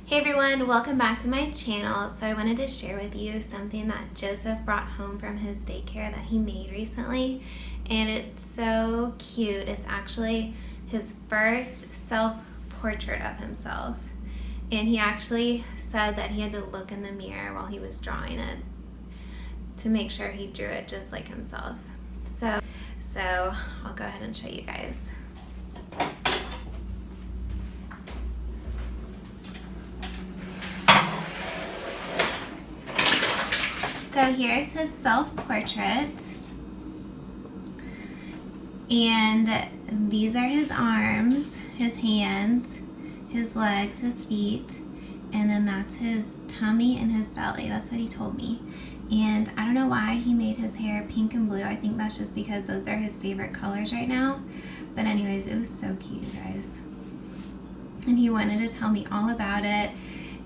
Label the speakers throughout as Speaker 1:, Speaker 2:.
Speaker 1: Hey everyone, welcome back to my channel. So I wanted to share with you something that Joseph brought home from his daycare that he made recently, and it's so cute. It's actually his first self-portrait of himself, and he actually said that he had to look in the mirror while he was drawing it to make sure he drew it just like himself. So I'll go ahead and show you guys. So here's his self-portrait, and these are his arms, his hands, his legs, his feet, and then that's his tummy and his belly. That's what he told me. And I don't know why he made his hair pink and blue. I think that's just because those are his favorite colors right now. But anyways, it was so cute, you guys. And he wanted to tell me all about it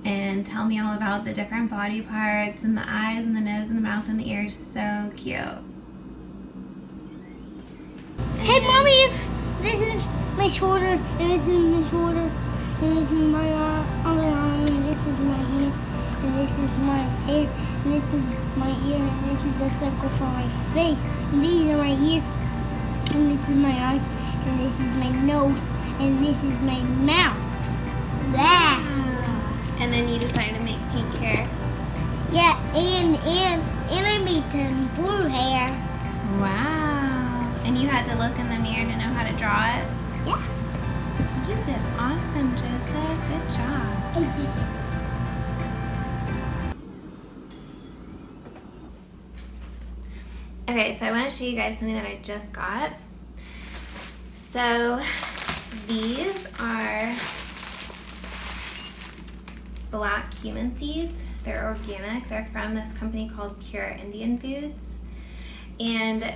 Speaker 1: and tell me all about the different body parts and the eyes and the nose and the mouth and the ears. So cute.
Speaker 2: Hey Mommy, this is my shoulder, and this is my shoulder, and this is my other arm, and this is my head, and this is my hair, and this is my ear, and this is the circle for my face, and these are my ears, and this is my eyes, and this is my nose, and this is my mouth. That.
Speaker 1: And then you decided to make pink hair.
Speaker 2: Yeah, and I made some blue hair.
Speaker 1: Wow. And you had to look in the mirror to know how to draw it?
Speaker 2: Yeah.
Speaker 1: You did awesome, Joseph. Good job. Okay, so I want to show you guys something that I just got. So these are black cumin seeds. They're organic. They're from this company called Pure Indian Foods. And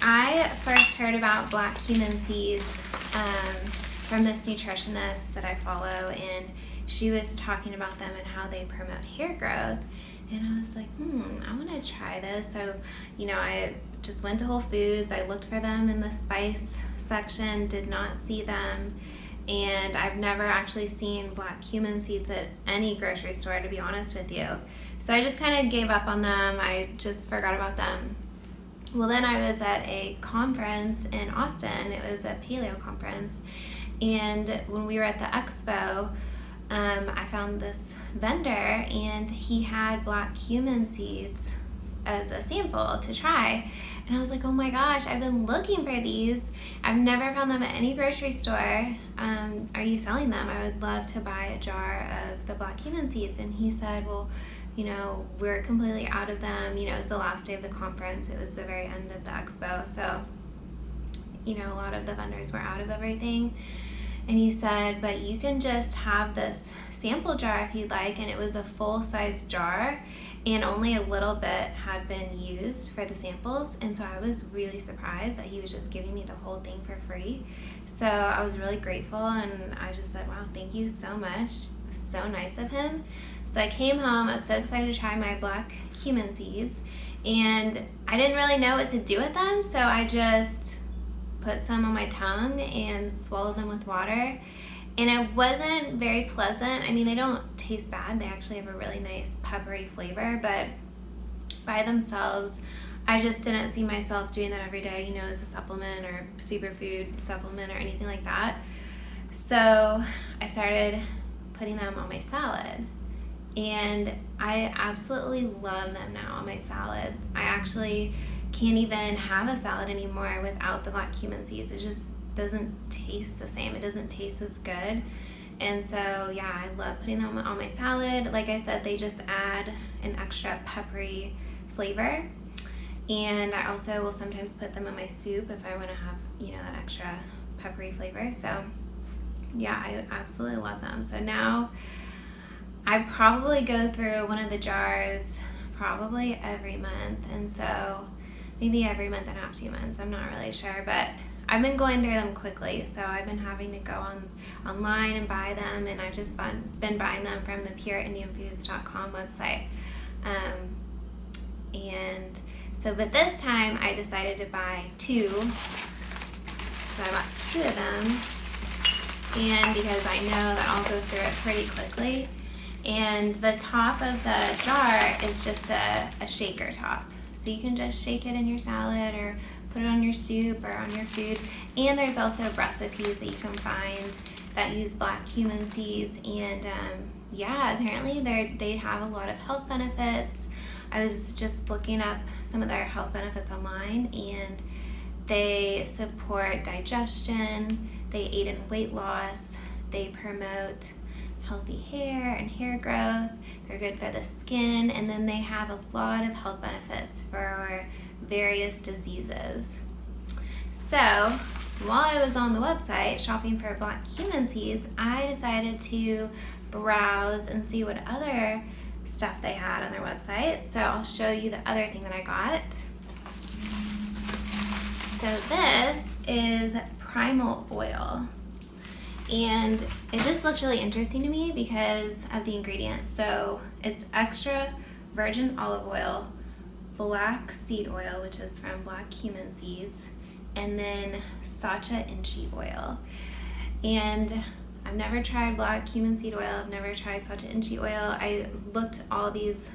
Speaker 1: I first heard about black cumin seeds from this nutritionist that I follow, and she was talking about them and how they promote hair growth. And I was like, I want to try this. So, I just went to Whole Foods. I looked for them in the spice section, did not see them. And I've never actually seen black cumin seeds at any grocery store, to be honest with you. So I just kind of gave up on them. I just forgot about them. Well, then I was at a conference in Austin. It was a paleo conference. And when we were at the expo, I found this vendor, and he had black cumin seeds as a sample to try. And I was like, oh my gosh, I've been looking for these. I've never found them at any grocery store. Are you selling them? I would love to buy a jar of the black cumin seeds. And he said, well, we're completely out of them. It was the last day of the conference. It was the very end of the expo. So, a lot of the vendors were out of everything. And he said, but you can just have this sample jar if you'd like. And it was a full-size jar, and only a little bit had been used for the samples. And so I was really surprised that he was just giving me the whole thing for free. So I was really grateful, and I just said, wow, thank you so much. It was so nice of him. So I came home. I was so excited to try my black cumin seeds, and I didn't really know what to do with them. So I just put some on my tongue and swallowed them with water. And it wasn't very pleasant. I mean, they don't taste bad. They actually have a really nice peppery flavor, but by themselves, I just didn't see myself doing that every day, as a supplement or superfood supplement or anything like that. So I started putting them on my salad, and I absolutely love them now on my salad. I actually can't even have a salad anymore without the black cumin seeds. It just doesn't taste the same. It doesn't taste as good. And so, yeah, I love putting them on my salad. Like I said, they just add an extra peppery flavor. And I also will sometimes put them in my soup if I want to have, that extra peppery flavor. So, yeah, I absolutely love them. So now I probably go through one of the jars probably every month. And so maybe every month and a half, 2 months. I'm not really sure, but I've been going through them quickly, so I've been having to go online and buy them, and I've just been buying them from the PureIndianFoods.com website. And so, but this time I decided to buy 2. So I bought 2 of them, and because I know that I'll go through it pretty quickly, And the top of the jar is just a shaker top. So you can just shake it in your salad or put it on your soup or on your food. And there's also recipes that you can find that use black cumin seeds. And yeah, apparently they have a lot of health benefits. I was just looking up some of their health benefits online, and they support digestion, they aid in weight loss, they promote healthy hair and hair growth, they're good for the skin, and then they have a lot of health benefits for various diseases. So while I was on the website shopping for black cumin seeds, I decided to browse and see what other stuff they had on their website. So I'll show you the other thing that I got. So this is primal oil, and it just looks really interesting to me because of the ingredients. So it's extra virgin olive oil, black seed oil, which is from black cumin seeds, and then sacha inchi oil. And I've never tried black cumin seed oil. I've never tried sacha inchi oil. I looked all these,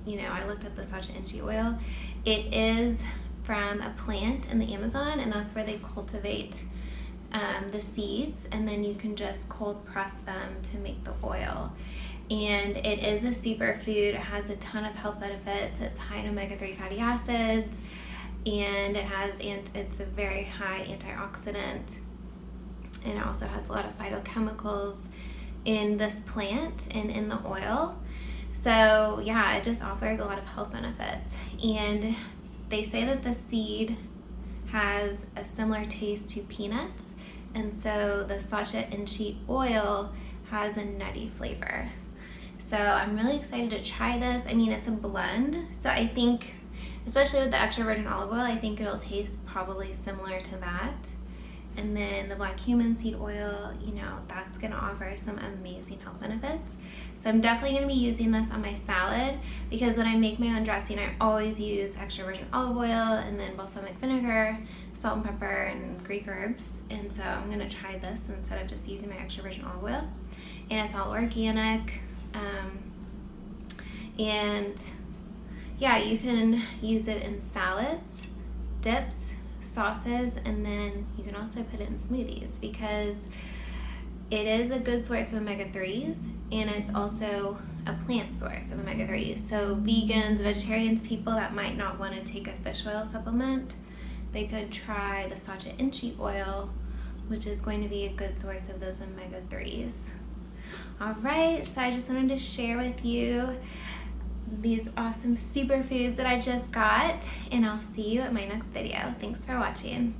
Speaker 1: I looked up the sacha inchi oil. It is from a plant in the Amazon, and that's where they cultivate the seeds, and then you can just cold press them to make the oil. And it is a superfood. It has a ton of health benefits. It's high in omega-3 fatty acids, and it's a very high antioxidant. And it also has a lot of phytochemicals in this plant and in the oil. So yeah, it just offers a lot of health benefits. And they say that the seed has a similar taste to peanuts, and so the sacha inchi oil has a nutty flavor. So I'm really excited to try this. I mean, it's a blend, so I think, especially with the extra virgin olive oil, I think it'll taste probably similar to that. And then the black cumin seed oil, that's gonna offer some amazing health benefits. So I'm definitely gonna be using this on my salad, because when I make my own dressing, I always use extra virgin olive oil and then balsamic vinegar, salt and pepper, and Greek herbs. And so I'm gonna try this instead of just using my extra virgin olive oil. And it's all organic. And yeah, you can use it in salads, dips, sauces, and then you can also put it in smoothies, because it is a good source of omega-3s, and it's also a plant source of omega-3s. So vegans, vegetarians, people that might not want to take a fish oil supplement, they could try the sacha inchi oil, which is going to be a good source of those omega-3s. All right, so I just wanted to share with you these awesome superfoods that I just got, and I'll see you at my next video. Thanks for watching.